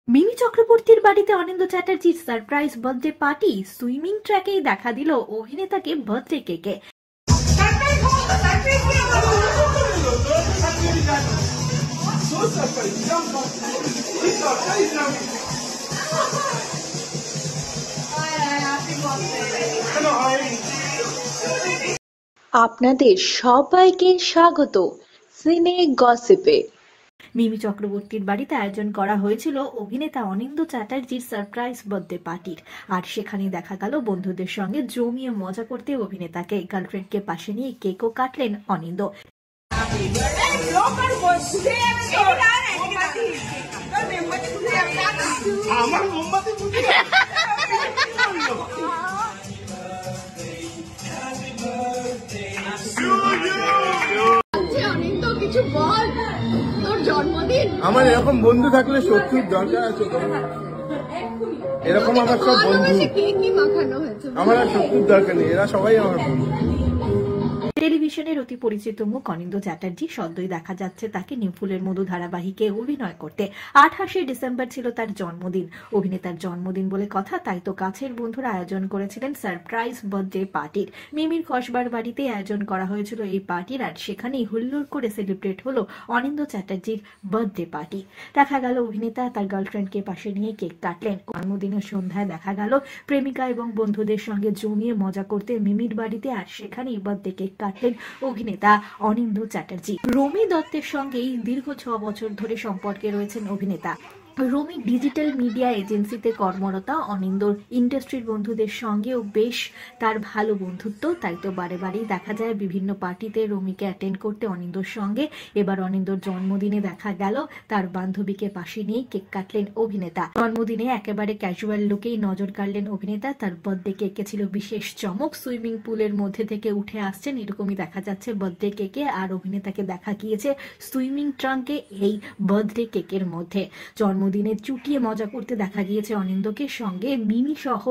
মিমি চক্রবর্তীর বাড়িতে অনিন্দ্য চ্যাটার্জির surprise birthday party. Swimming ট্র্যাকেই দেখা দিল অভিনেতাকে বার্থডে কেকে। আপনাদের সবাইকে স্বাগত সিনে গসিপে। মিমি চক্রবর্তীর বাড়িতে আয়োজন করা হয়েছিল অভিনেতা অনিন্দ্য চ্যাটার্জির সারপ্রাইজ বার্থডে পার্টির। আর সেখানে দেখা গেল বন্ধুদের সঙ্গে জমিয়ে মজা করতে অভিনেতাকে। গার্লফ্রেন্ডকে পাশে নিয়ে কেকও কাটলেন অনিন্দ্য। আমার এরকম বন্ধু থাকলে সত্যির দরকার আছে। এরকম আমার সব বন্ধু, আমার আর সত্যির দরকার নেই, এরা সবাই আমার বন্ধু। টেলিভিশনের অতি পরিচিত মুখ অনিন্দ্য চ্যাটার্জি সদ্যই দেখা যাচ্ছে তাকে নিমফুলের মধু ধারাবাহিকে অভিনয় করতে। 28শে ডিসেম্বর ছিল তার জন্মদিন। অভিনেতার জন্মদিন বলে কথা, তাই তো কাছের বন্ধুরা আয়োজন করেছিলেন সারপ্রাইজ বার্থডে পার্টির। মিমির কসবার বাড়িতে আয়োজন করা হয়েছিল এই পার্টির, আর সেখানেই হুল্লোড় করে সেলিব্রেট হলো অনিন্দ্য চ্যাটার্জির বার্থডে পার্টি। দেখা গেল অভিনেতা তার গার্লফ্রেন্ডকে পাশে নিয়ে কেক কাটলেন। জন্মদিনের সন্ধ্যায় দেখা গেল প্রেমিকা এবং বন্ধুদের সঙ্গে জমিয়ে মজা করতে মিমির বাড়িতে, আর সেখানেই বার্থডে কেক কাটলেন অভিনেতা অনিন্দ্য চ্যাটার্জি। রমি দত্তের সঙ্গেই দীর্ঘ 6 বছর ধরে সম্পর্কে রয়েছেন অভিনেতা। রমি ডিজিটাল মিডিয়া এজেন্সিতে কর্মরত অনিন্দ্যর ইন্ডাস্ট্রির বন্ধুদের সঙ্গেও বেশ তার ভালো বন্ধুত্ব, তাই তো বারে বারেই দেখা যায় বিভিন্ন পার্টিতে রমিকে অ্যাটেন্ড করতে অনিন্দ্যর সঙ্গে। এবার অনিন্দ্যর জন্মদিনে দেখা গেল তার বান্ধবীকে পাশে নিয়ে কেক কাটলেন অভিনেতা। জন্মদিনে একেবারে ক্যাজুয়াল লুকেই নজর কাড়লেন অভিনেতা। তার বার্থডে কেকে ছিল বিশেষ চমক। সুইমিং পুলের মধ্যে থেকে উঠে আসছেন এরকমই দেখা যাচ্ছে বার্থডে কেকে, আর অভিনেতাকে দেখা গিয়েছে সুইমিং ট্রাঙ্কে এই বার্থডে কেকের মধ্যে। জন্মদিনে চুটিয়ে মজা করতে দেখা গিয়েছে অনিন্দ্যকে। সঙ্গে মিমি সহ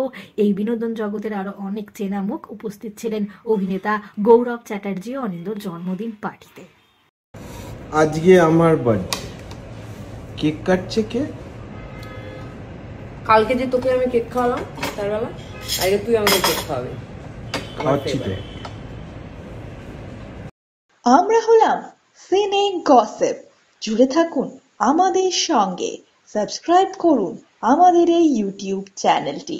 এই বিনোদন জগতের আরো অনেক চেনা মুখ উপস্থিত ছিলেন অভিনেতা গৌরব চ্যাটার্জি অনিন্দ্যর জন্মদিন পার্টিতে। আজকে আমার বার্থডে, কেক কাটছে কে? কালকে যে তোকে আমি কেক খাওয়ালাম তার বেলা, আজকে তুই আমাকে কেক খাওয়াবি। খাওয়াচ্ছি তো। আমরা হলাম সিনে গসিপ। জুড়ে থাকুন আমাদের সঙ্গে, সাবস্ক্রাইব করুন আমাদের এই ইউটিউব চ্যানেলটি।